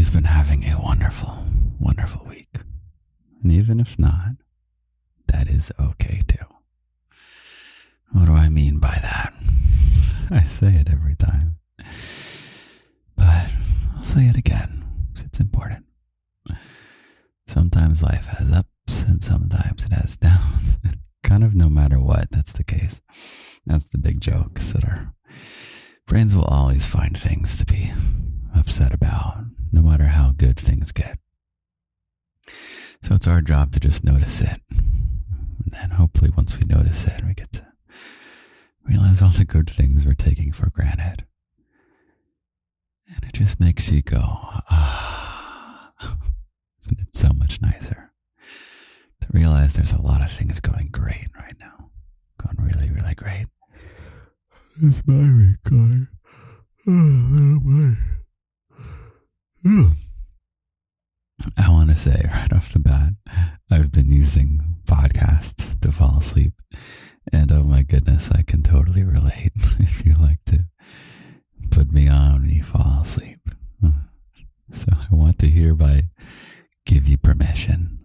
you've been having a wonderful, wonderful week. And even if not, that is okay too. What do I mean by that? I say it every time, but I'll say it again. It's important. Sometimes life has ups and sometimes it has downs. Kind of no matter what, that's the case. That's the big joke, is that our brains will always find things to be upset about, no matter how good things get. So it's our job to just notice it. And then hopefully once we notice it, we get to realize all the good things we're taking for granted. And it just makes you go, ah. Isn't it so much nicer to realize there's a lot of things going great right now? Going really, really great. It's my week going. I want to say right off the bat, I've been using podcasts to fall asleep. And oh my goodness, I can totally relate if you like to put me on when you fall asleep. So I want to hereby give you permission,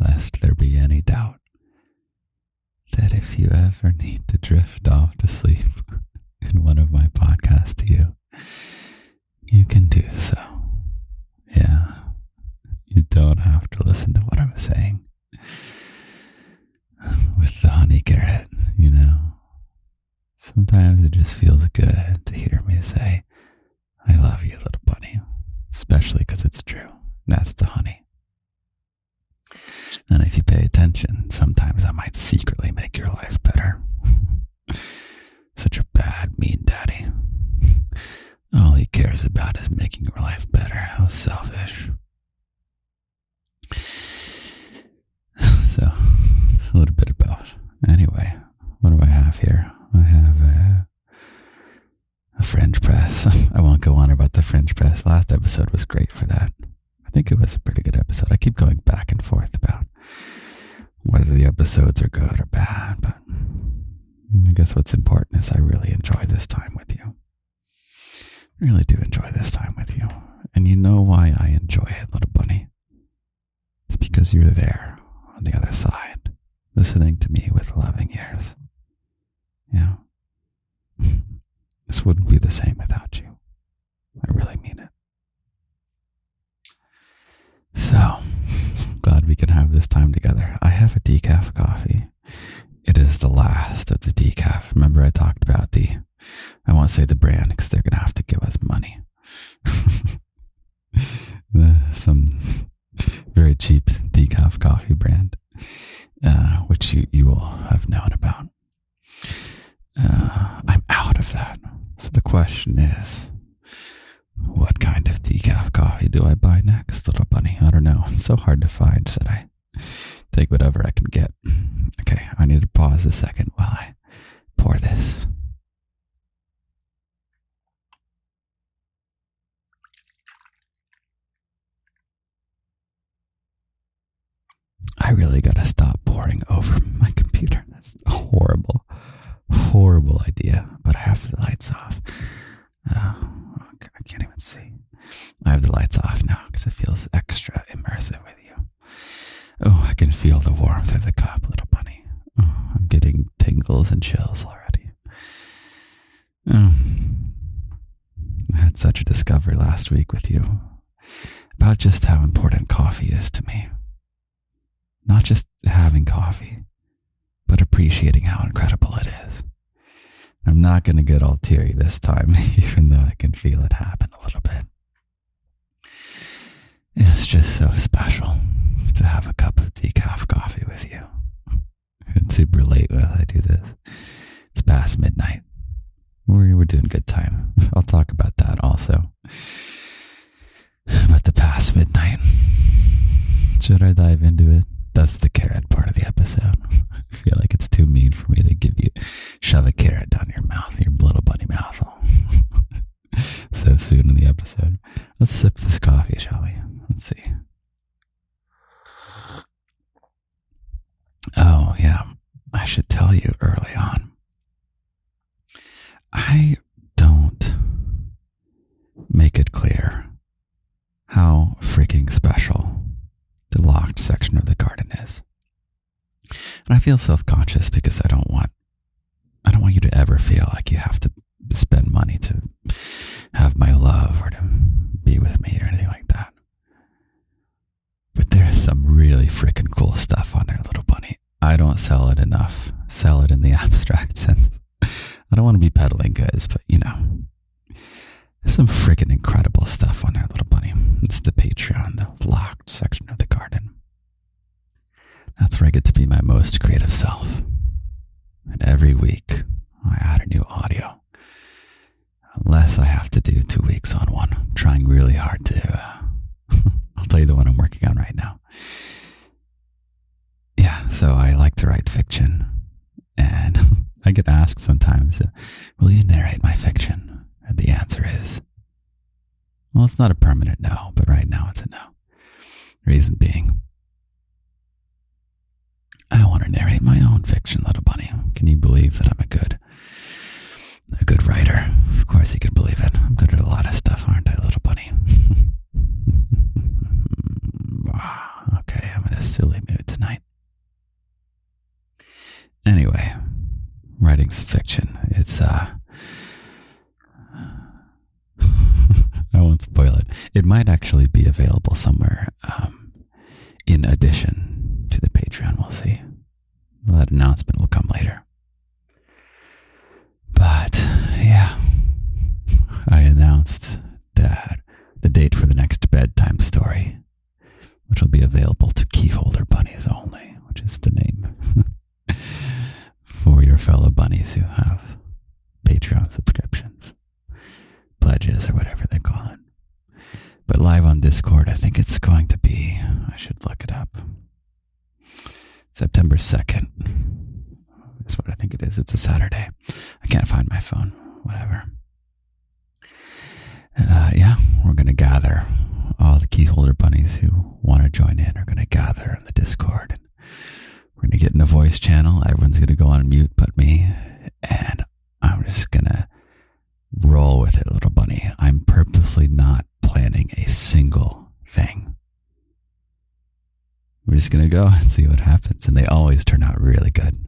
lest there be any doubt, that if you ever need to drift off to sleep in one of my podcasts to you, you can do so. Yeah, you don't have to listen to what I'm saying. With the honey carrot, you know. Sometimes it just feels good to hear me say, I love you, little bunny. Especially because it's true. That's the honey. And if you pay attention, sometimes I might secretly make your life better. Such a bad, mean daddy. All he cares about is making your life better. How selfish. So, it's a little bit about. Anyway, what do I have here? I have a French press. I won't go on about the French press. Last episode was great for that. I think it was a pretty good episode. I keep going back and forth about whether the episodes are good or bad, but I guess what's important is I really enjoy this time with you. I really do enjoy this time with you. And you know why I enjoy it, little bunny? It's because you're there on the other side, listening to me with loving ears. Yeah. This wouldn't be the same without you. I really mean it. So, glad we can have this time together. I have a decaf coffee. It is the last of the decaf. Remember I talked about I won't say the brand because they're going to have to give us money. Some very cheap decaf coffee brand, which you will have known about. I'm out of that. So the question is, what kind of decaf coffee do I buy next, little bunny? I don't know. It's so hard to find that I take whatever I can get. Okay, I need to pause a second while I pour this. I really gotta stop pouring over my computer. That's a horrible, horrible idea. But I have the lights off. I can't even see. I have the lights off now because it feels extra immersive with you. Oh, I can feel the warmth of the cup, little bunny. Oh, I'm getting tingles and chills already. I had such a discovery last week with you about just how important coffee is to me. Not just having coffee, but appreciating how incredible it is. I'm not going to get all teary this time, even though I can feel it happen a little bit. It's just so special to have a cup of decaf coffee with you. It's super late when I do this. It's past midnight. We're doing good time. I'll talk about that also. But the past midnight. Should I dive into it? That's the carrot part of the episode. I feel like it's too mean for me to shove a carrot down your mouth, your little bunny mouth. So soon in the episode. Let's sip this coffee, shall we? Let's see. Oh, yeah. I should tell you early on. I don't make it clear how And I feel self-conscious because I don't want you to ever feel like you have to spend money to have my love or to be with me or anything like that. But there's some really freaking cool stuff on there, little bunny. I don't sell it enough. Sell it in the abstract sense. I don't want to be peddling goods, but there's some freaking incredible stuff on there, little bunny. It's the Patreon, the locked section of the garden. That's where I get to be my most creative self. And every week, I add a new audio. Unless I have to do 2 weeks on one. I'm trying really hard to... I'll tell you the one I'm working on right now. Yeah, so I like to write fiction. And I get asked sometimes, will you narrate my fiction? And the answer is, well, it's not a permanent no, but right now it's a no. Reason being, I want to narrate my own fiction, little bunny. Can you believe that I'm a good writer? Of course you can believe it. I'm good at a lot of stuff, aren't I, little bunny? Okay, I'm in a silly mood tonight. Anyway, writing some fiction. It's, I won't spoil it. It might actually be available somewhere in addition to the Patreon. We'll see. That announcement will come later. But, yeah. I announced that the date for the next bedtime story, which will be available to keyholder bunnies only, which is the name for your fellow bunnies who have Patreon subscriptions, pledges, or whatever they call it. But live on Discord, I think it's going to be, I should look it up, September 2nd. That's what I think it is. It's a Saturday. I can't find my phone. Whatever. Yeah, we're going to gather. All the keyholder bunnies who want to join in are going to gather in the Discord. And we're going to get in a voice channel. Everyone's going to go on mute but me. And I'm just going to roll with it, little bunny. I'm purposely not planning a single thing. We're just going to go and see what happens. And they always turn out really good.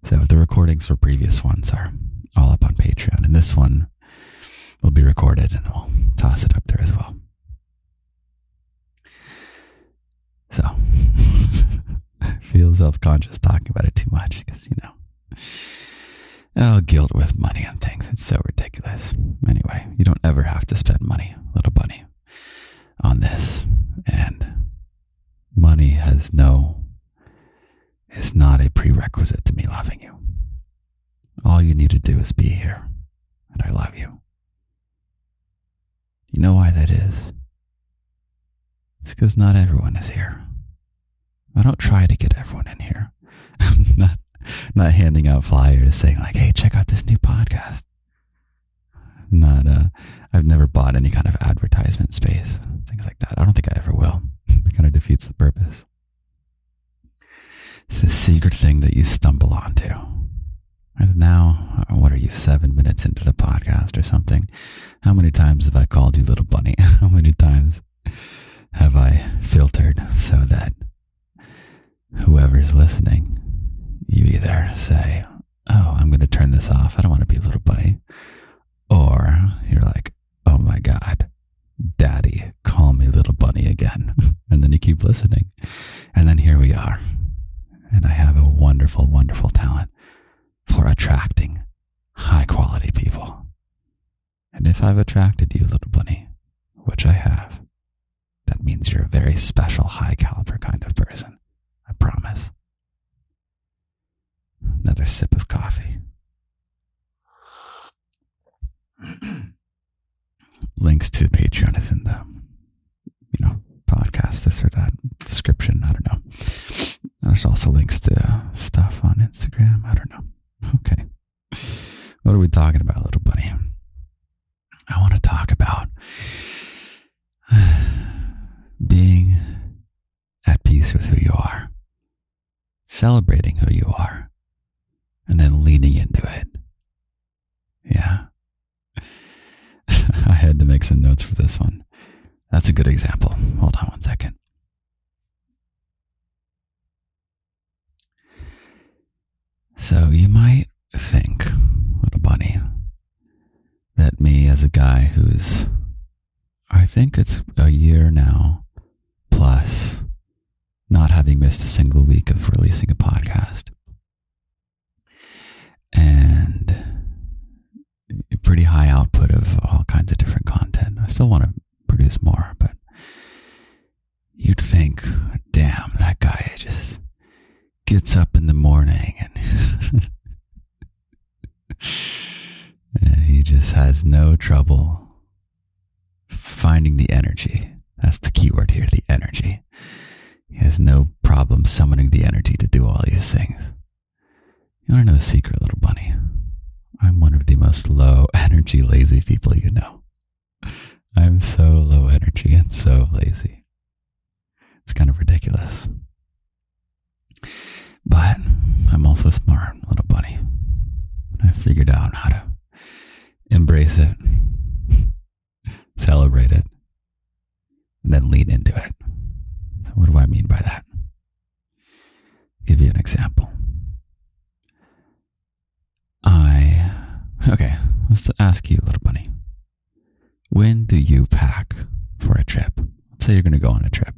So the recordings for previous ones are all up on Patreon. And this one will be recorded and we'll toss it up there as well. So I feel self-conscious talking about it too much because, guilt with money and things. It's so ridiculous. Anyway, you don't ever have to spend money, little bunny, on this. And money is not a prerequisite to me loving you. All you need to do is be here. And I love you. You know why that is? It's because not everyone is here. I don't try to get everyone in here. I'm not handing out flyers saying like, hey, check out this new podcast. I've never bought any kind of advertisement space, things like that. I don't think I ever will. It kind of defeats the purpose. It's a secret thing that you stumble onto. And now, what are you, 7 minutes into the podcast or something? How many times have I called you little bunny? How many times have I filtered so that whoever's listening, you either say, oh, I'm going to turn this off. I don't want to be a little bunny. Or you're like, oh my God, Daddy, call me little bunny again. And then you keep listening. And then here we are. And I have a wonderful, wonderful talent for attracting high quality people. And if I've attracted you, little bunny, which I have, that means you're a very special, high caliber kind of person. I promise. Another sip of coffee. Links to Patreon is in the, podcast, this or that description. I don't know. There's also links to stuff on Instagram. I don't know. Okay. What are we talking about, little bunny? I want to talk about being at peace with who you are, celebrating who you are, and then leaning into it. Yeah. I had to make some notes for this one. That's a good example. Hold on one second. So you might think, little bunny, that me as a guy who's, I think it's a year now plus, not having missed a single week of releasing a podcast, and a pretty high output of all kinds of different content. I still want to produce more, but you'd think, damn, that guy just gets up in the morning and and he just has no trouble finding the energy. That's the key word here, the energy. He has no problem summoning the energy to do all these things. You want to know a secret, little bunny? I'm one of the most low energy, lazy people you know. I'm so low energy and so lazy. It's kind of ridiculous. But I'm also smart, little bunny. I figured out how to embrace it, celebrate it, and then lean into it. So what do I mean by that? I'll give you an example. Okay, let's ask you, little bunny. When do you pack for a trip? Let's say you're going to go on a trip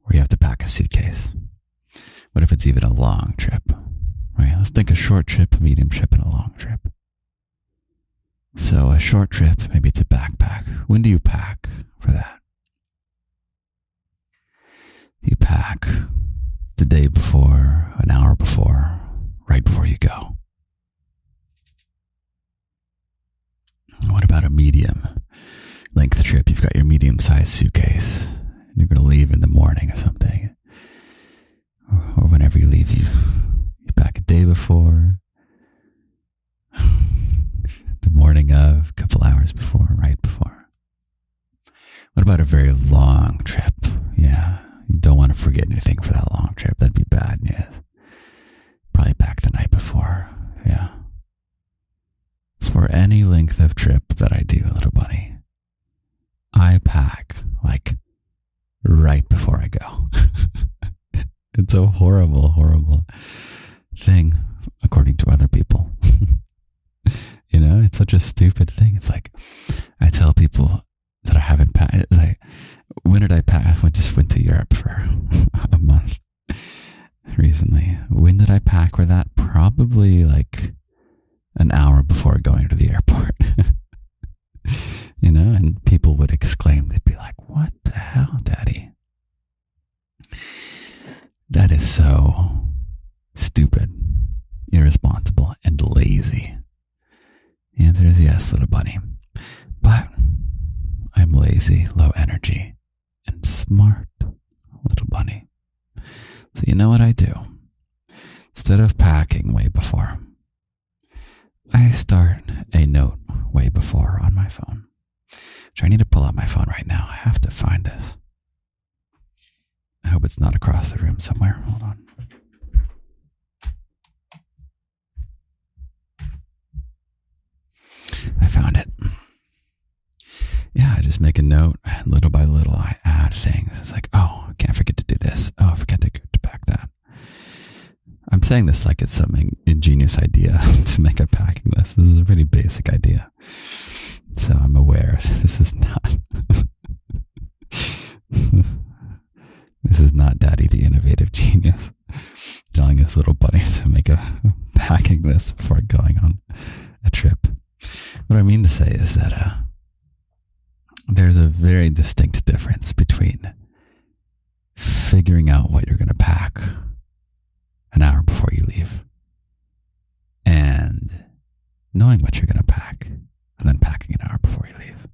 where you have to pack a suitcase. What if it's even a long trip? Right? Let's think a short trip, a medium trip, and a long trip. So a short trip, maybe it's a backpack. When do you pack for that? You pack the day before, an hour before, right before you go. What about a medium length trip? You've got your medium-sized suitcase, and you're going to leave in the morning or something. Or whenever you leave, you pack a day before, the morning of, a couple hours before, right before. What about a very long trip? Yeah, you don't want to forget anything for that long trip. That'd be bad news. Probably pack the night before. Yeah. For any length of trip that I do, little bunny, I pack like right before I go. It's a horrible, horrible thing, according to other people. You know, it's such a stupid thing. It's like, I tell people that I haven't packed. It's like, when did I pack? I just went to Europe for a month recently. When did I pack for that? Probably like an hour before going to the airport. You know, and people would exclaim, they'd be like, what the hell, Daddy? That is so stupid, irresponsible, and lazy. The answer is yes, little bunny. But I'm lazy, low energy, and smart, little bunny. So you know what I do? Instead of packing way before, I start a note way before on my phone. So I need to pull out my phone right now. I have to find this. I hope it's not across the room somewhere. Hold on. I found it. Yeah, I just make a note, and little by little I add things. It's like, oh, I can't forget to do this. Oh, I forget to pack that. I'm saying this like it's some ingenious idea to make a packing list. This is a pretty basic idea. So I'm aware this is not this is not Daddy the innovative genius telling his little bunny to make a packing list before going on a trip. What I mean to say is that there's a very distinct difference between figuring out what you're going to pack an hour before you leave and knowing what you're going to pack and then packing an hour before you leave.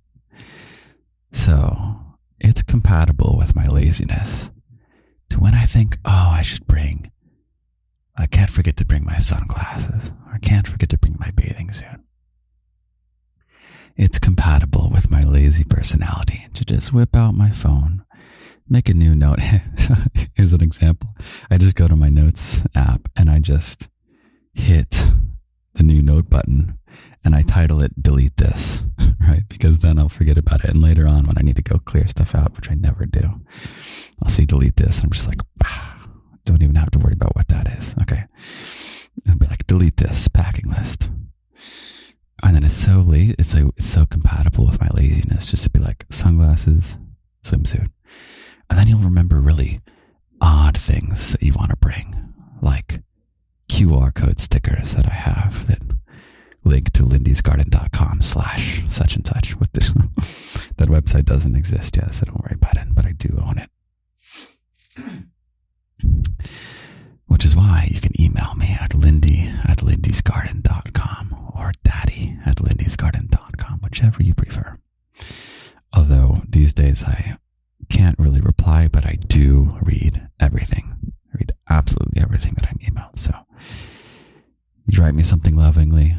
So it's compatible with my laziness to when I think, oh, I can't forget to bring my sunglasses, or I can't forget to bring my bathing suit. It's compatible with my lazy personality to just whip out my phone, make a new note. Here's an example. I just go to my notes app and I just hit the new note button and I title it delete this, right? Because then I'll forget about it. And later on when I need to go clear stuff out, which I never do, I'll see delete this. And I'm just like, don't even have to worry about what that is. Okay. It'll be like, delete this packing list. And then it's so compatible with my laziness just to be like sunglasses, swimsuit. And then you'll remember really odd things that you want to bring, like QR code stickers that I have that link to lindysgarden.com/such and such. With this, that website doesn't exist yet, so don't worry about it, but I do own it. Which is why you can email me at lindy@lindysgarden.com or daddy@lindysgarden.com, whichever you prefer. Although these days I can't really reply, but I do read everything. I read absolutely everything that I'm emailed. So you write me something lovingly,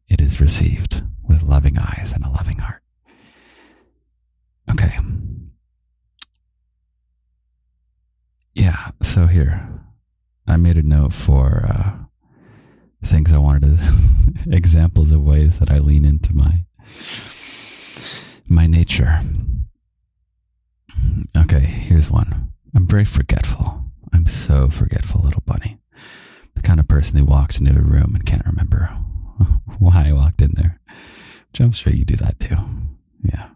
it is received with loving eyes and a loving heart. Okay. Yeah, so here. I made a note for things I wanted to, examples of ways that I lean into my nature. Okay, here's one. I'm very forgetful. I'm so forgetful, little bunny. The kind of person who walks into a room and can't remember why I walked in there. Which I'm sure you do that too. Yeah.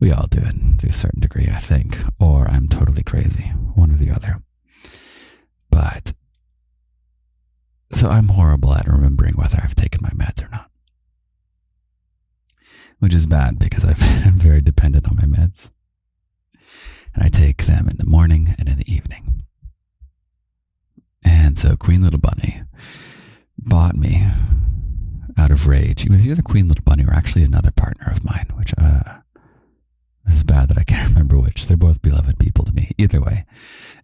We all do it to a certain degree, I think. Or I'm totally crazy. One or the other. But, so I'm horrible at remembering whether I've taken my meds or not. Which is bad because I'm very dependent on my meds. And I take them in the morning and in the evening. And so Queen Little Bunny bought me out of rage. It was either Queen Little Bunny or actually another partner of mine, which this is bad that I can't remember which. They're both beloved people to me. Either way,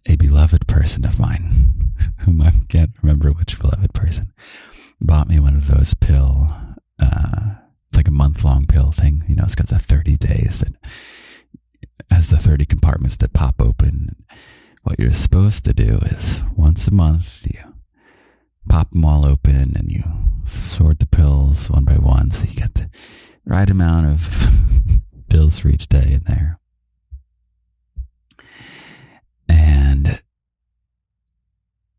a beloved person of mine, whom I can't remember which beloved person, bought me one of those pill, it's like a month-long pill thing. You know, it's got the 30 days that has the 30 compartments that pop open. What you're supposed to do is once a month, you pop them all open and you sort the pills one by one so you get the right amount of pills for each day in there. And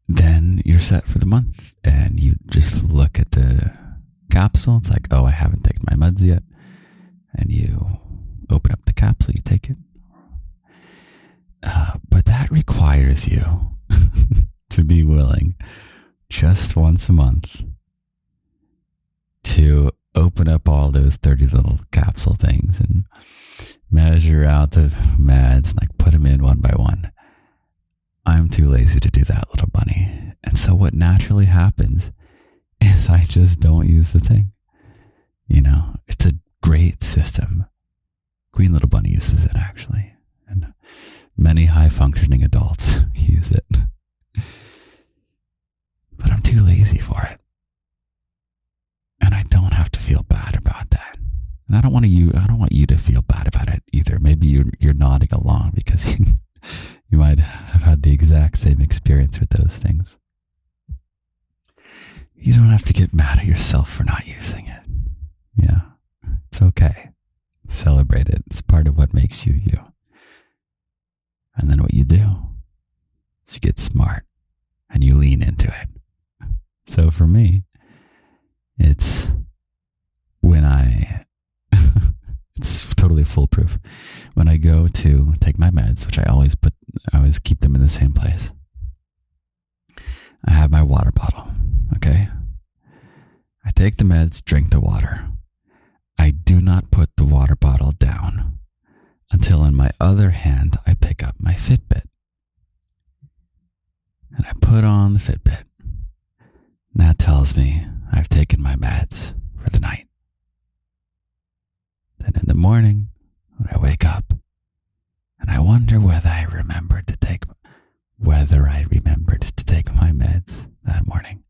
then you're set for the month and you just look at the capsule. It's like, oh, I haven't taken my meds yet. And you open up the capsule, you take it. But that requires you to be willing just once a month to open up all those 30 little capsule things and measure out the meds and like put them in one by one. I'm too lazy to do that, little bunny. And so what naturally happens is I just don't use the thing. You know, it's a great system. Queen Little Bunny uses it actually. And many high-functioning adults use it. But I'm too lazy for it. And I don't have to feel bad about that. And I don't want you to feel bad about it either. Maybe you're nodding along because you might have had the exact same experience with those things. You don't have to get mad at yourself for not using it. Yeah, it's okay. Celebrate it. It's part of what makes you you. And then what you do is you get smart and you lean into it. So for me, it's when it's totally foolproof. When I go to take my meds, which I always keep them in the same place. I have my water bottle, okay? I take the meds, drink the water. I do not put the water bottle down until in my other hand I pick up my Fitbit. And I put on the Fitbit. And that tells me I've taken my meds for the night. Then in the morning, when I wake up, and I wonder whether I remembered to take my meds that morning,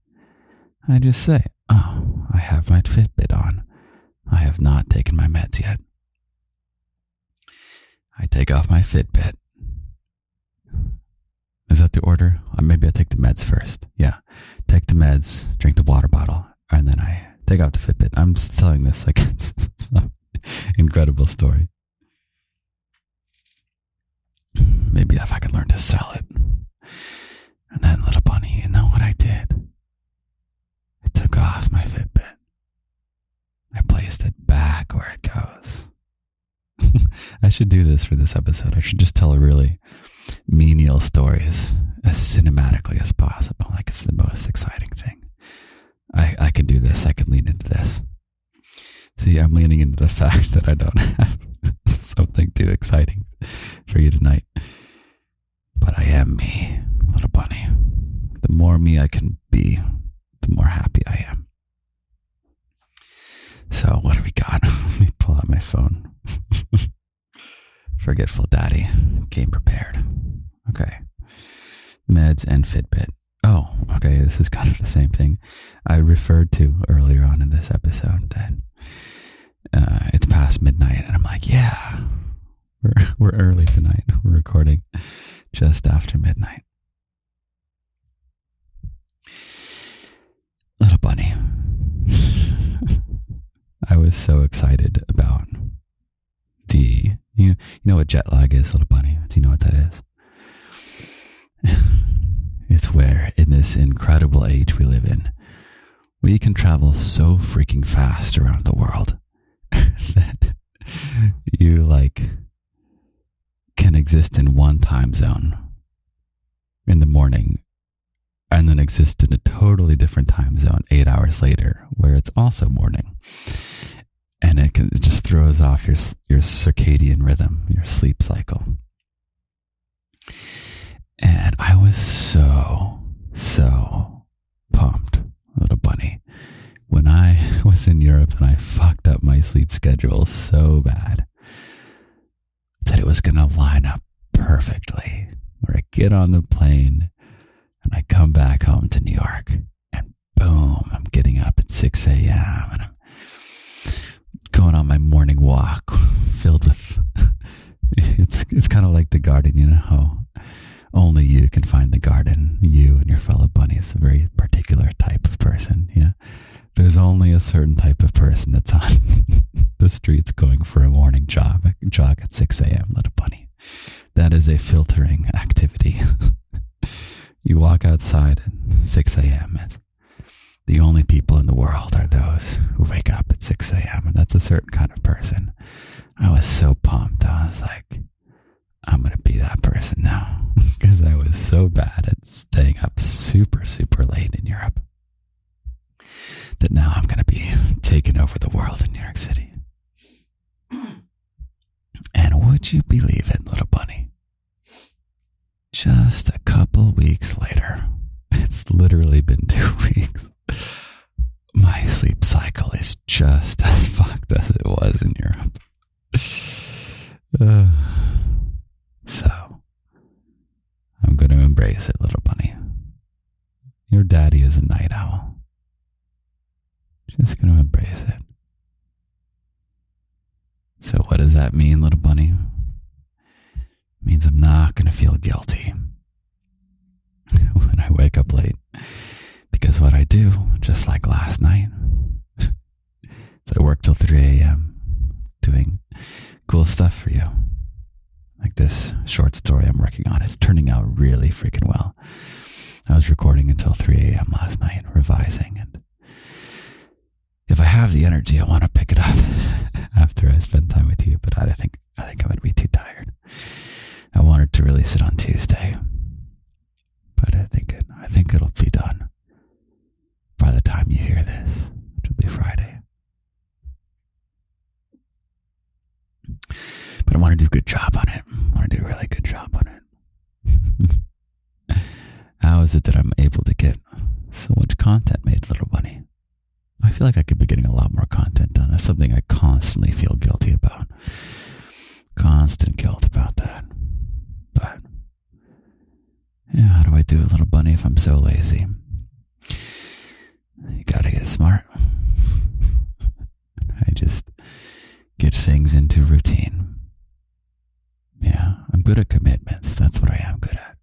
I just say, oh, I have my Fitbit on. I have not taken my meds yet. I take off my Fitbit. Is that the order? Maybe I take the meds first. Yeah. Take the meds, drink the water bottle, and then I take off the Fitbit. I'm just telling this like it's some incredible story. Maybe if I could learn to sell it. And then, little bunny, you know what I did? off my Fitbit. I placed it back where it goes. I should do this for this episode. I should just tell a really menial stories as cinematically as possible. Like it's the most exciting thing. I could do this. I could lean into this. See, I'm leaning into the fact that I don't have something too exciting for you tonight. But I am me, little bunny. The more me I can be, the more happy I am. So what do we got? Let me pull out my phone. Forgetful Daddy. Came prepared. Okay. Meds and Fitbit. Oh, okay. This is kind of the same thing I referred to earlier on in this episode. That it's past midnight, and I'm like, yeah, we're early tonight. We're recording just after midnight. Little bunny. I was so excited about you know what jet lag is, little bunny? Do you know what that is? It's where, in this incredible age we live in, we can travel so freaking fast around the world that you can exist in one time zone in the morning and then exist in a totally different time zone 8 hours later where it's also morning. And it just throws off your circadian rhythm, your sleep cycle. And I was so pumped, little bunny, when I was in Europe and I fucked up my sleep schedule so bad that it was going to line up perfectly where I get on the plane and I come back home to New York and boom, I'm getting up at 6 a.m. and I'm going on my morning walk filled with it's kind of like the garden, you know how only you can find the garden, you and your fellow bunnies, a very particular type of person. Yeah, there's only a certain type of person that's on the streets going for a morning jog at 6 a.m. little bunny. That is a filtering activity. You walk outside at 6 a.m. and the only people in the world are those who wake up at 6 a.m. And that's a certain kind of person. I was so pumped. I was like, I'm going to be that person now. Because I was so bad at staying up super, super late in Europe that now I'm going to be taking over the world in New York City. And would you believe it, little bunny? Just a couple weeks later, it's literally been 2 weeks. My sleep cycle is just as fucked as it was in Europe. So, I'm going to embrace it, little bunny. Your daddy is a night owl. Just going to embrace it. So what does that mean, little bunny? It means I'm not going to feel guilty when I wake up late. Because what I do, just like last night, is I work till 3 a.m. doing cool stuff for you. Like this short story I'm working on. It's turning out really freaking well. I was recording until 3 a.m. last night, revising, and if I have the energy, I want to pick it up after I spend time with you, but I think I'm going to be too tired. I wanted to release it on Tuesday, but I think it'll be done by the time you hear this, which will be Friday. But I want to do a good job on it. I want to do a really good job on it. How is it that I'm able to get so much content made, little bunny? I feel like I could be getting a lot more content done. That's something I constantly feel guilty about. Constant guilt about that. But, yeah, how do I do it, little bunny, if I'm so lazy? You gotta get smart. I just get things into routine. Yeah, I'm good at commitments. That's what I am good at.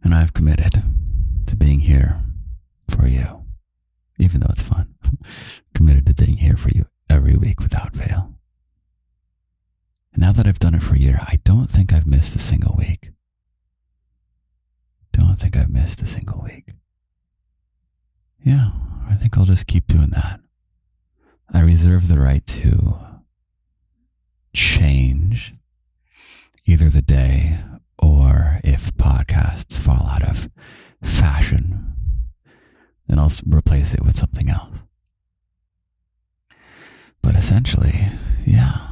And I've committed to being here for you, even though it's fun. Committed to being here for you every week without fail. And now that I've done it for a year, I don't think I've missed a single week. Don't think I've missed a single week. yeah, I think I'll just keep doing that. I reserve the right to change either the day or if podcasts fall out of fashion, then I'll replace it with something else. But essentially, yeah,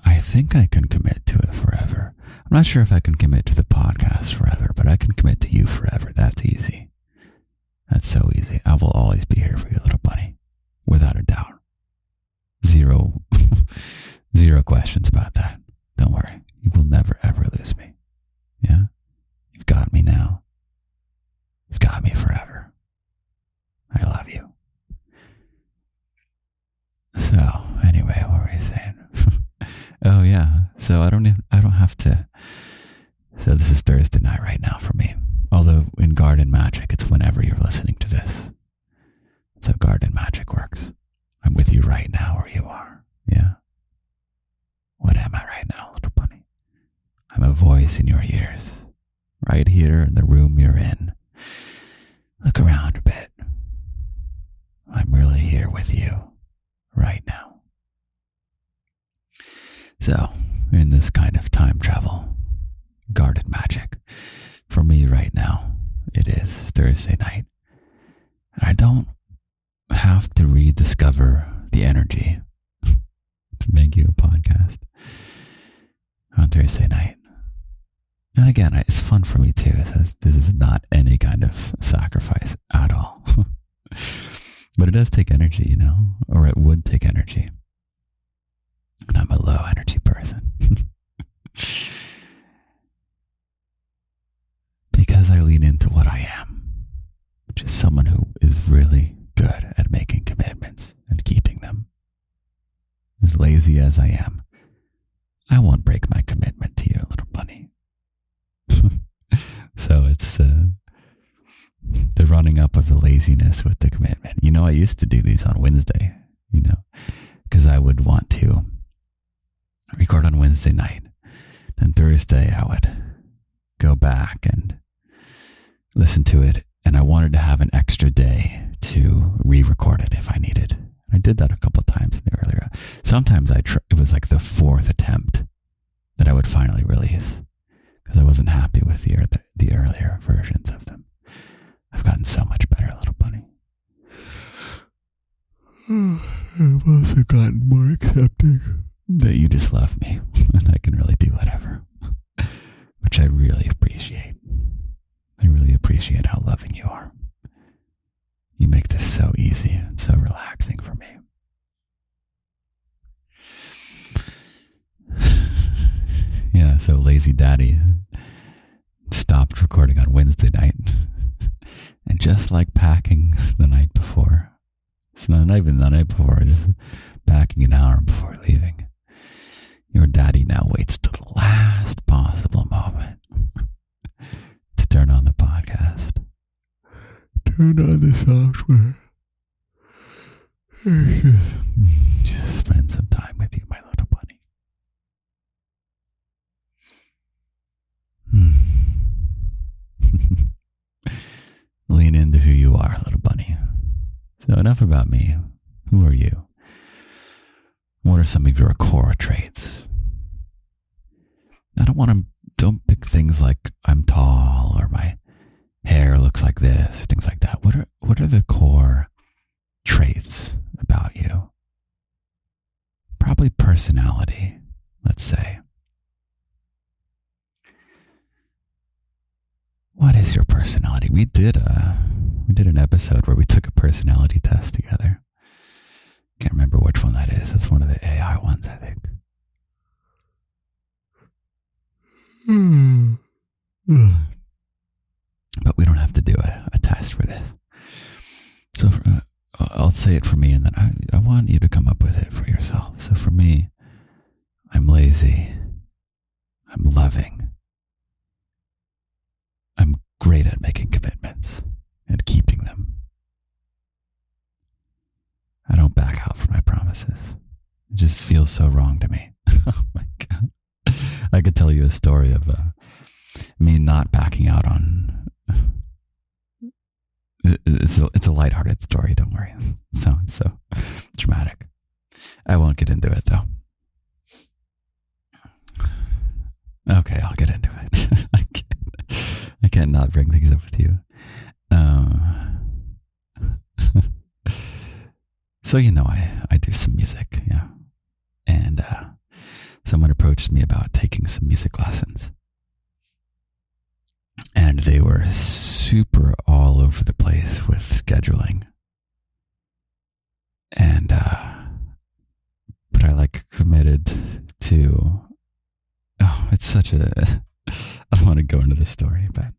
I think I can commit to it forever. I'm not sure if I can commit to the podcast forever, but I can commit to you forever. That's easy. That's so easy. I will always be here for you, little bunny, without a doubt. Zero questions about that. Don't worry. You will never, ever lose me. Yeah? You've got me now. You've got me forever. I love you. So, anyway, what were you saying? Oh, yeah. So I don't have to. So this is Thursday night right now for me. Although in Garden Magic, it's whenever you're listening to this. That's how Garden Magic works. I'm with you right now where you are. Yeah. What am I right now, little bunny? I'm a voice in your ears. Right here in the room you're in. Look around a bit. I'm really here with you right now. So, in this kind of time travel, Garden Magic, for me right now, it is Thursday night. And I don't have to rediscover the energy to make you a podcast on Thursday night. And again, it's fun for me too. It says this is not any kind of sacrifice at all. But it does take energy, you know, or it would take energy. And I'm a low energy person. Because I lean into what I am, which is someone who is really good at making commitments and keeping them. As lazy as I am, I won't break my commitment to you, little bunny. So it's the running up of the laziness with the commitment. You know, I used to do these on Wednesday, you know, because I would want to record on Wednesday night. Then Thursday I would go back and listen to it. And I wanted to have an extra day to re-record it if I needed. I did that a couple of times in the earlier. Sometimes it was like the fourth attempt that I would finally release because I wasn't happy with the earlier versions of them. I've gotten so much better, little bunny. I've also gotten more accepting that you just love me and I can really do whatever, which I really appreciate. I really appreciate how loving you are. You make this so easy and so relaxing for me. Yeah, so Lazy Daddy stopped recording on Wednesday night. And just like packing the night before, so not even the night before, just packing an hour before leaving, your daddy now waits to the last possible moment to turn on the podcast. Turn on the software. Just spend some time with you, my little bunny. Lean into who you are, little bunny. So enough about me. Who are you? What are some of your core traits? Don't pick things like I'm tall or my hair looks like this or things like that. What are the core traits about you? Probably personality, let's say. What is your personality? We did an episode where we took a personality test together. Can't remember which one that is. That's one of the AI ones, I think. But we don't have to do a test for this. So I'll say it for me, and then I want you to come up with it for yourself. So for me, I'm lazy. I'm loving. I'm great at making commitments and keeping them. I don't back out from my promises. It just feels so wrong to me. Oh my God. I could tell you a story of me not backing out on It's a lighthearted story. Don't worry. It sounds so dramatic. I won't get into it though. Okay, I'll get into it. I can't not bring things up with you. So I do some music, yeah, and someone approached me about taking some music lessons. And they were super all over the place with scheduling. And, but I committed to, it's such a, I don't want to go into the story, but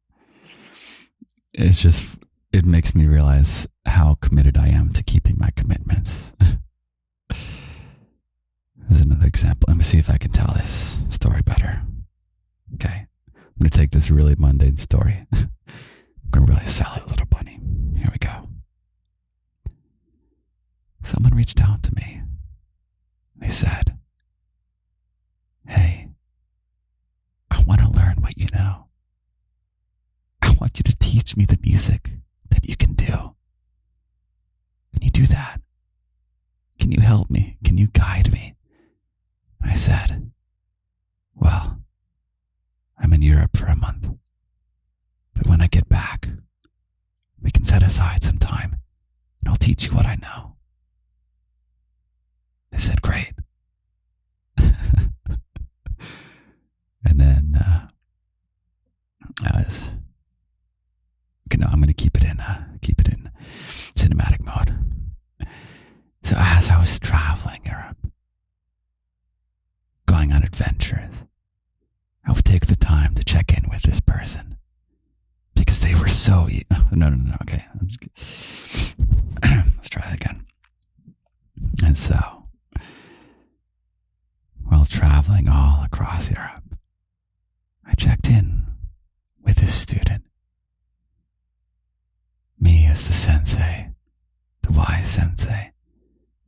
it makes me realize how committed I am to keeping my commitments. There's another example. Let me see if I can tell this story better. Okay. I'm going to take this really mundane story. I'm going to really sell it, little bunny. Here we go. Someone reached out to me. They said, "Hey, I want to learn what you know. I want you to teach me the music that you can do. Can you do that? Can you help me? Can you guide me?" And I said, "Well, I'm in Europe for a month. But when I get back, we can set aside some time and I'll teach you what I know." They said, "Great." And then I'm going to keep it in cinematic mode. So as I was traveling Europe, going on adventures, I would take the time to check in with this person because they were so... No. Okay. Let's try that again. And so, while traveling all across Europe, I checked in with this student. Me as the sensei, the wise sensei,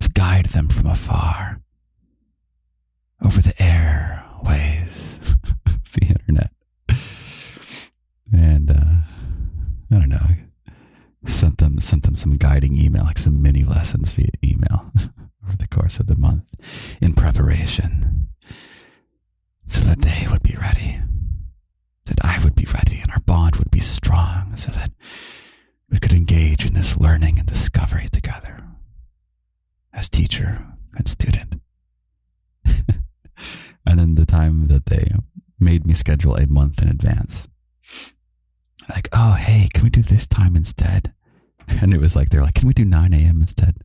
to guide them from afar over the airways of the internet. And I don't know, sent them some guiding email, like some mini lessons via email over the course of the month in preparation so that they would be ready, that I would be ready, and our bond would be strong so that we could engage in this learning and discovery together as teacher and student. And then the time that they made me schedule a month in advance, like, "Oh, hey, can we do this time instead?" And it was like, they're like, "Can we do 9 a.m. instead?"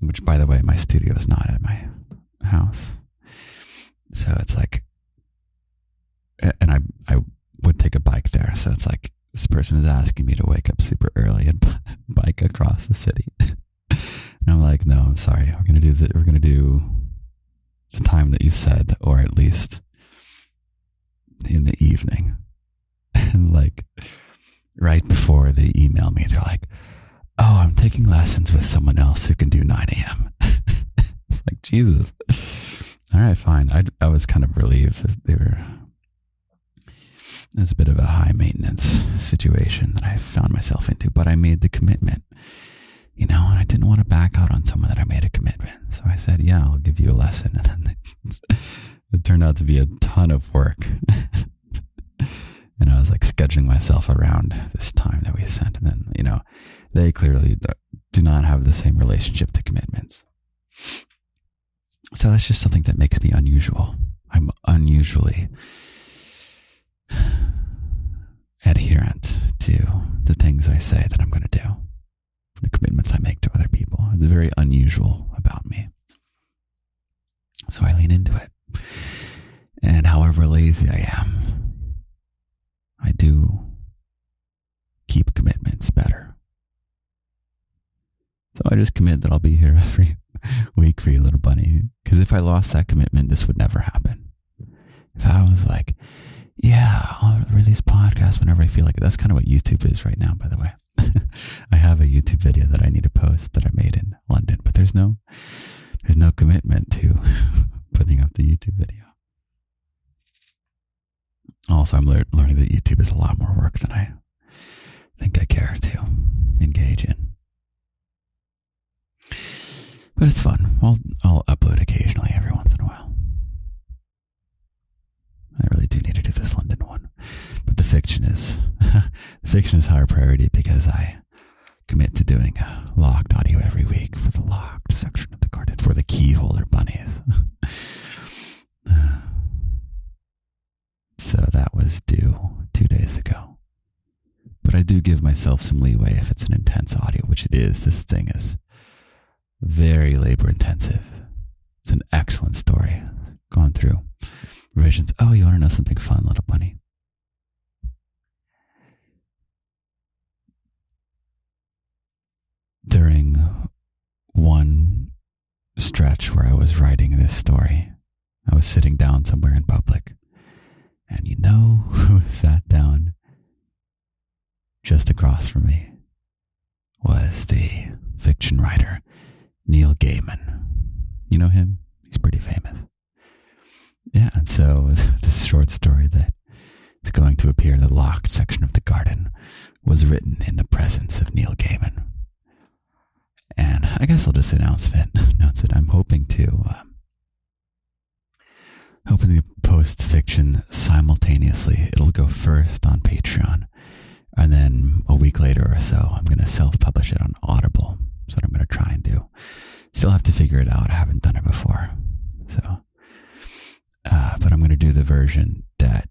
Which, by the way, my studio is not at my house. So it's like, and I would take a bike there. So it's like, this person is asking me to wake up super early and bike across the city. And I'm like, "No, I'm sorry. We're going to do the time that you said, or at least in the evening." And right before they email me, they're like, "Oh, I'm taking lessons with someone else who can do 9 a.m. It's like, Jesus. All right, fine. I was kind of relieved that it's a bit of a high maintenance situation that I found myself into, but I made the commitment, and I didn't want to back out on someone that I made a commitment. So I said, "Yeah, I'll give you a lesson." And then it turned out to be a ton of work. And I was scheduling myself around this time that we sent. And then, they clearly do not have the same relationship to commitments. So that's just something that makes me unusual. I'm unusually adherent to the things I say that I'm going to do, the commitments I make to other people. It's very unusual about me. So I lean into it. And however lazy I am, I do keep commitments better. So I just commit that I'll be here every week for you, little bunny. Because if I lost that commitment, this would never happen. If I was like, "Yeah, I'll release podcasts whenever I feel like it." That's kind of what YouTube is right now, by the way. I have a YouTube video that I need to post that I made in London, but there's no commitment to putting up the YouTube video. Also, I'm learning that YouTube is a lot more work than think I care to engage in. But it's fun. I'll upload occasionally every once in a while. I really do need to do this London one. But the fiction is higher priority because I commit to doing a locked audio every week for the locked section of the garden for the key holder bunnies. So that was due 2 days ago. But I do give myself some leeway if it's an intense audio, which it is. This thing is very labor intensive. It's an excellent story. Gone through revisions. Oh, you want to know something fun, little bunny? During one stretch where I was writing this story, I was sitting down somewhere in public. And you know who sat down just across from me was the fiction writer Neil Gaiman. You know him? He's pretty famous. Yeah, and so this short story that is going to appear in the locked section of the garden was written in the presence of Neil Gaiman. And I guess I'll just announce it. I'm hoping to post fiction simultaneously. It'll go first on Patreon, and then a week later or so, I'm going to self-publish it on Audible. That's what I'm going to try and do. Still have to figure it out. I haven't done it before. So, but I'm going to do the version that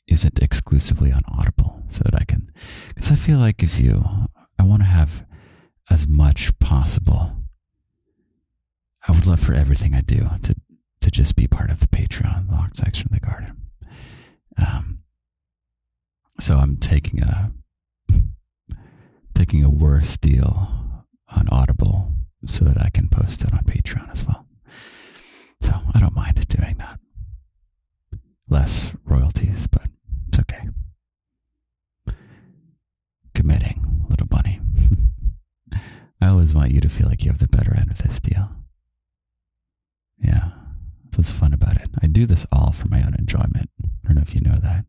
isn't exclusively on Audible so that I can, because I feel like I want to have as much possible. I would love for everything I do to just be part of the Patreon locked section of the garden. So I'm taking a worse deal on Audible so that I can post it on Patreon as well. So I don't mind doing that. Less royalties, but it's okay. Committing, little bunny. I always want you to feel like you have the better end of this deal. Yeah, that's what's fun about it. I do this all for my own enjoyment. I don't know if you know that.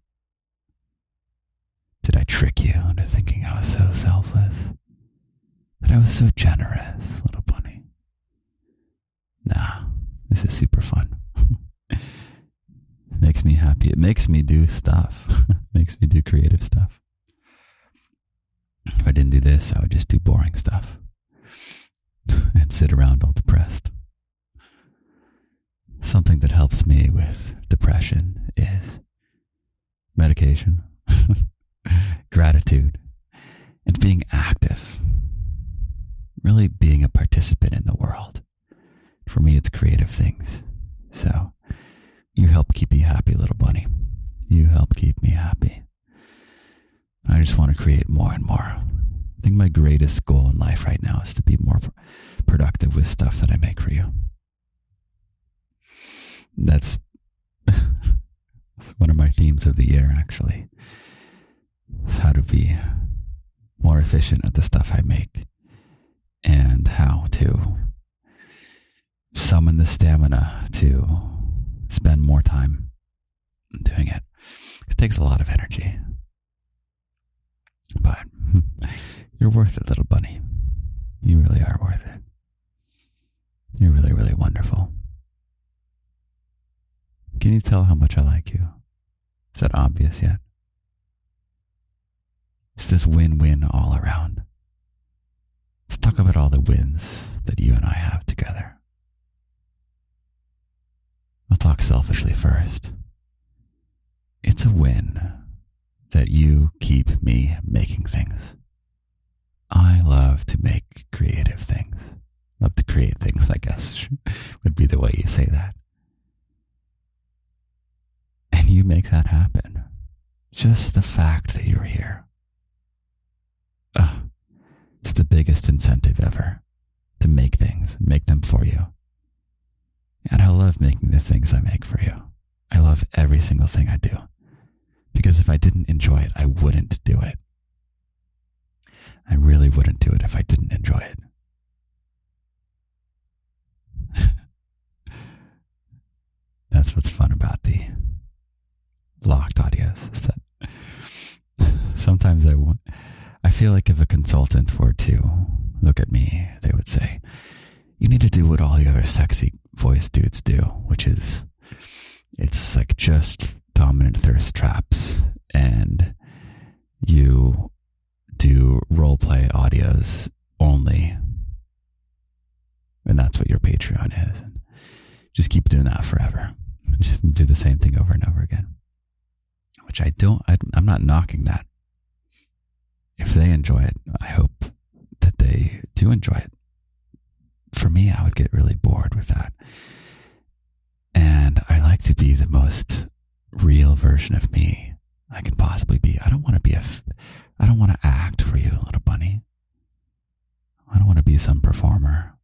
Did I trick you into thinking I was so selfless? That I was so generous, little bunny? Nah, this is super fun. It makes me happy. It makes me do stuff. It makes me do creative stuff. If I didn't do this, I would just do boring stuff and sit around all depressed. Something that helps me with depression is medication, gratitude, and being active. Really being a participant in the world. For me, it's creative things. So you help keep me happy, little bunny. You help keep me happy. I just want to create more and more. I think my greatest goal in life right now is to be more productive with stuff that I make for you. That's one of my themes of the year, actually. Is how to be more efficient at the stuff I make and how to summon the stamina to spend more time doing it. It takes a lot of energy. But you're worth it, little bunny. You really are worth it. You're really, really wonderful. Can you tell how much I like you? Is that obvious yet? It's this win-win all around. Let's talk about all the wins that you and I have together. I'll talk selfishly first. It's a win that you keep me making things. I love to make creative things. Love to create things, I guess, would be the way you say that. And you make that happen. Just the fact that you're here. It's the biggest incentive ever to make things and make them for you. And I love making the things I make for you. I love every single thing I do. Because if I didn't enjoy it, I wouldn't do it. I really wouldn't do it if I didn't enjoy it. That's what's fun about the locked audios. Is that sometimes sometimes I feel like if a consultant were to look at me, they would say, you need to do what all the other sexy voice dudes do, which is, it's like just dominant thirst traps, and you do role play audios only. And that's what your Patreon is. And just keep doing that forever. Just do the same thing over and over again. Which I'm not knocking that. If they enjoy it, I hope that they do enjoy it. For me, I would get really bored with that. And I like to be the most real version of me I can possibly be. I don't want to act for you, little bunny. I don't want to be some performer.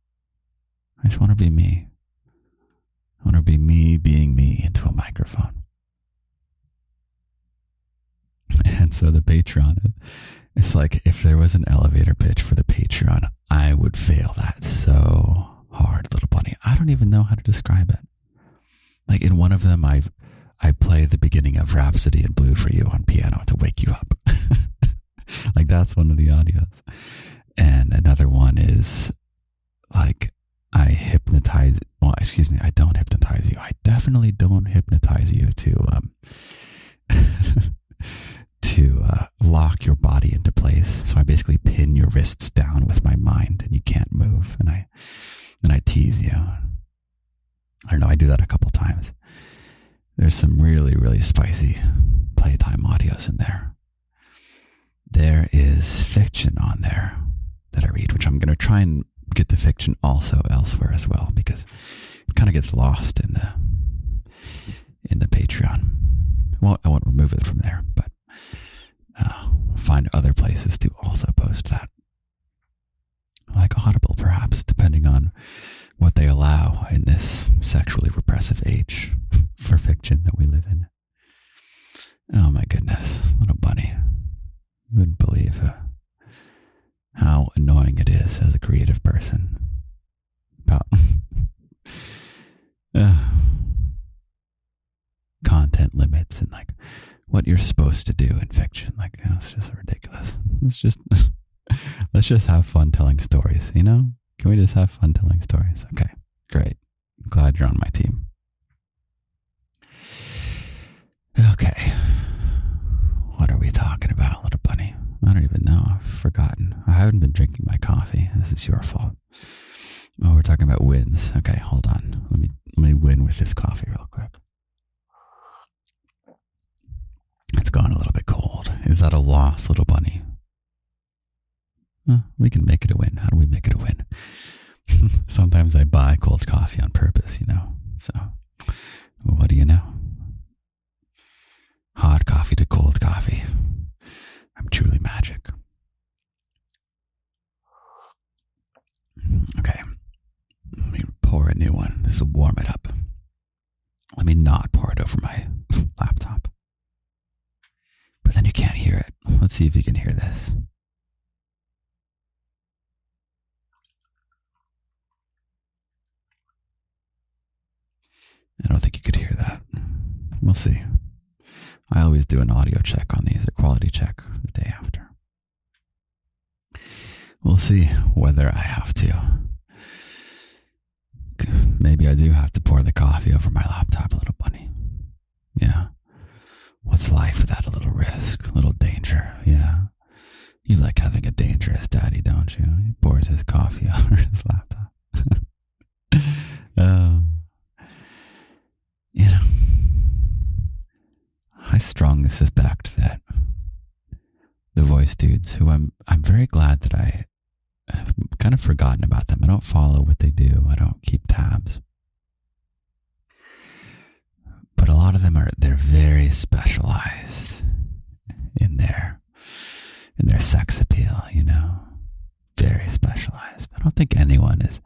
I just want to be me. I want to be me being me into a microphone. And so the Patreon, it's like if there was an elevator pitch for the Patreon, I would fail that so hard, little bunny. I don't even know how to describe it. Like in one of them, I play the beginning of Rhapsody in Blue for you on piano to wake you up. Like that's one of the audios. And another one is like I don't hypnotize you. I definitely don't hypnotize you to lock your body into place. So I basically pin your wrists down with my mind and you can't move. And I tease you. I don't know. I do that a couple times. There's some really, really spicy playtime audios in there. There is fiction on there that I read, which I'm going to try and get the fiction also elsewhere as well, because it kind of gets lost in the Patreon. Well, I won't remove it from there, but find other places to also post that. Like Audible, perhaps, depending on what they allow in this sexually repressive age for fiction that we live in. Oh my goodness, little bunny. You wouldn't believe how annoying it is as a creative person about content limits and like what you're supposed to do in fiction. Like, it's just ridiculous. Let's just have fun telling stories, you know? Can we just have fun telling stories? Okay, great. I'm glad you're on my team. Okay. What are we talking about, little bunny? I don't even know. I've forgotten. I haven't been drinking my coffee. This is your fault. Oh, we're talking about wins. Okay, hold on. Let me win with this coffee real quick. It's gone a little bit cold. Is that a loss, little bunny? We can make it a win. How do we make it a win? Sometimes I buy cold coffee on purpose, you know. So, what do you know? Hot coffee to cold coffee. I'm truly magic. Okay. Let me pour a new one. This will warm it up. Let me not pour it over my laptop. But then you can't hear it. Let's see if you can hear this. I don't think you could hear that. We'll see. I always do an audio check on these, a quality check the day after. We'll see whether I have to. Maybe I do have to pour the coffee over my laptop, little bunny. Yeah. What's life without a little risk, a little danger? Yeah. You like having a dangerous daddy, don't you? He pours his coffee over his laptop. You know, I strongly suspect that the voice dudes, who I'm very glad that I've kind of forgotten about them. I don't follow what they do. I don't keep tabs. But a lot of them they're very specialized in their sex appeal, you know, very specialized. I don't think anyone is.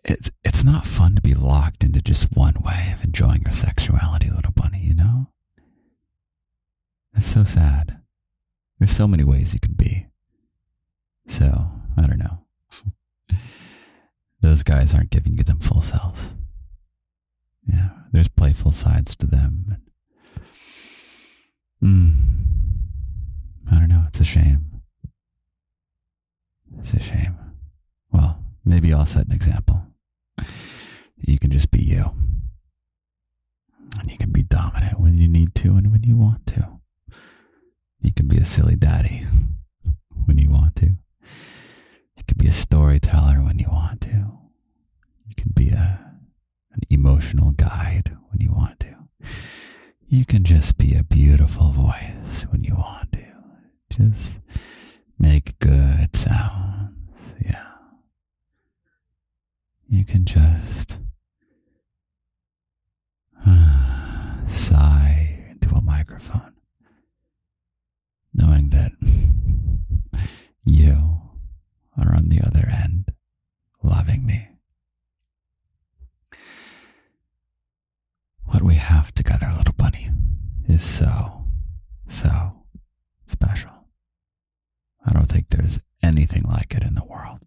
It's not fun to be locked into just one way of enjoying your sexuality, little bunny, you know? It's so sad. There's so many ways you can be. So, I don't know. Those guys aren't giving you them full selves. Yeah, there's playful sides to them. I don't know. It's a shame. It's a shame. Well, maybe I'll set an example. You can just be you. And you can be dominant when you need to and when you want to. You can be a silly daddy when you want to. You can be a storyteller when you want to. You can be an emotional guide when you want to. You can just be a beautiful voice when you want to. Just make good sounds. Yeah. You can just sigh into a microphone, knowing that you are on the other end, loving me. What we have together, little bunny, is so, so special. I don't think there's anything like it in the world.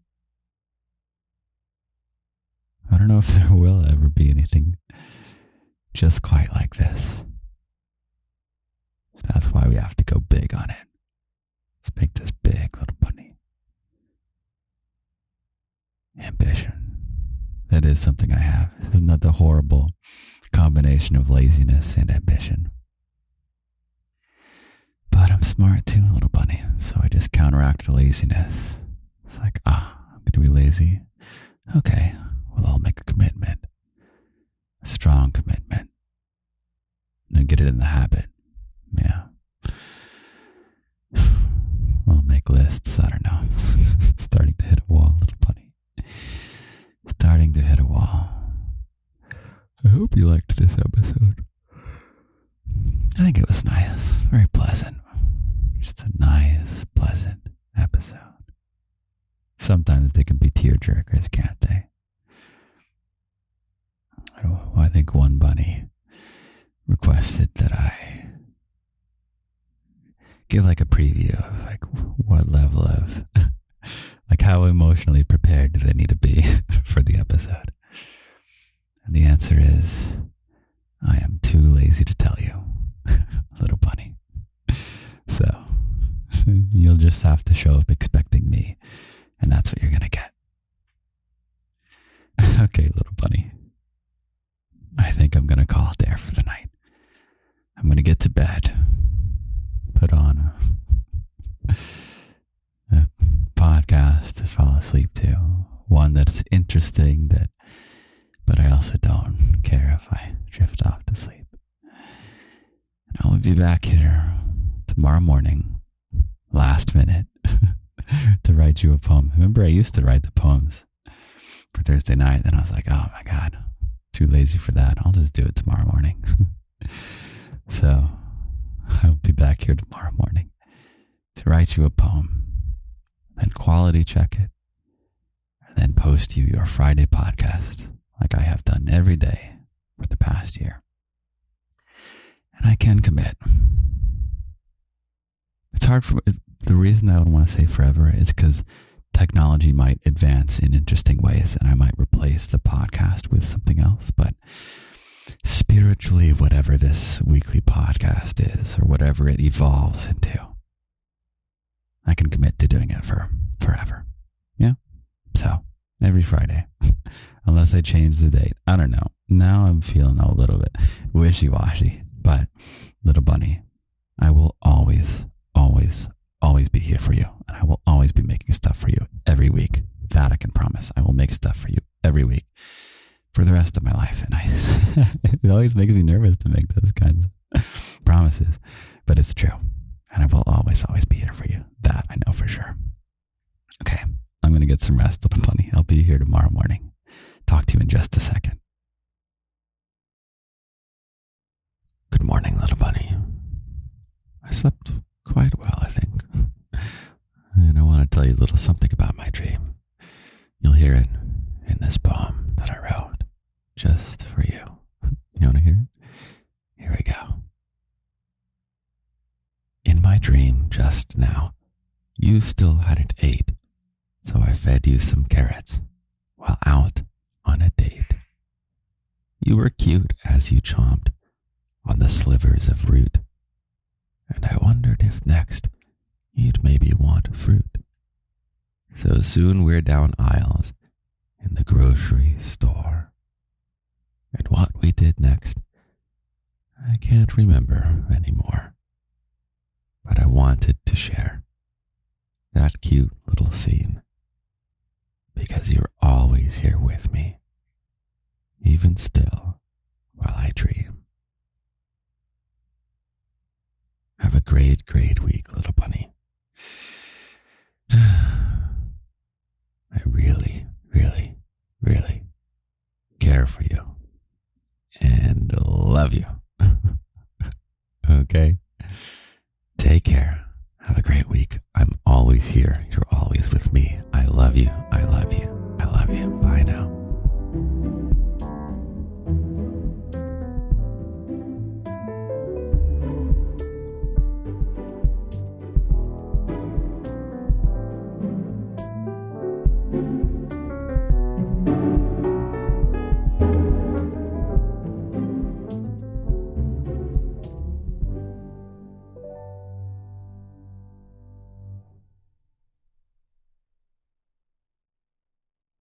I don't know if there will ever be anything just quite like this. That's why we have to go big on it. Let's make this big, little bunny. Ambition. That is something I have. Isn't that the horrible combination of laziness and ambition? But I'm smart too, little bunny. So I just counteract the laziness. It's like, I'm going to be lazy. Okay, well, I'll make a commitment. A strong commitment. And get it in the habit. Yeah. I'll make lists. I don't know. Starting to hit a wall, little bunny. Starting to hit a wall. I hope you liked this episode. I think it was nice. Very pleasant. Just a nice, pleasant episode. Sometimes they can be tearjerkers, can't they? I think one bunny requested that I give like a preview of like what level of like how emotionally prepared do they need to be for the episode. And the answer is, I am too lazy to tell you, little bunny. So you'll just have to show up expecting me, and that's what you're going to get. Okay, little bunny. I think I'm going to call it there for the night. I'm going to get to bed, put on a podcast to fall asleep to, one that's interesting, but I also don't care if I drift off to sleep. And I will be back here tomorrow morning, last minute, to write you a poem. Remember, I used to write the poems for Thursday night, then I was like, oh my God, too lazy for that. I'll just do it tomorrow morning. So I'll be back here tomorrow morning to write you a poem, then quality check it, and then post you your Friday podcast like I have done every day for the past year. And I can commit. It's hard for the reason I don't want to say forever is because technology might advance in interesting ways and I might replace the podcast with something else. But spiritually, whatever this weekly podcast is or whatever it evolves into, I can commit to doing it for forever. Yeah. So every Friday, unless I change the date. I don't know. Now I'm feeling a little bit wishy-washy, but little bunny, I will always, always, always be here for you. And I will always be making stuff for you every week. That I can promise. I will make stuff for you every week for the rest of my life. And it always makes me nervous to make those kinds of promises, but it's true. And I will always, always be here for you. That I know for sure. Okay. I'm going to get some rest, little bunny. I'll be here tomorrow morning. Talk to you in just a second. Good morning, little bunny. I slept quite well, I think. And I want to tell you a little something about my dream. You'll hear it in this poem that I wrote just for you. You want to hear it? Here we go. In my dream just now, you still hadn't ate, so I fed you some carrots while out on a date. You were cute as you chomped on the slivers of root, and I wondered if next you'd maybe want fruit. So soon we're down aisles in the grocery store. And what we did next, I can't remember anymore. But I wanted to share that cute little scene because you're always here with me, even still while I dream. Have a great, great week, little bunny. I really, really, really care for you and love you. Okay? Take care. Have a great week. I'm always here. You're always with me. I love you. I love you. I love you. Bye.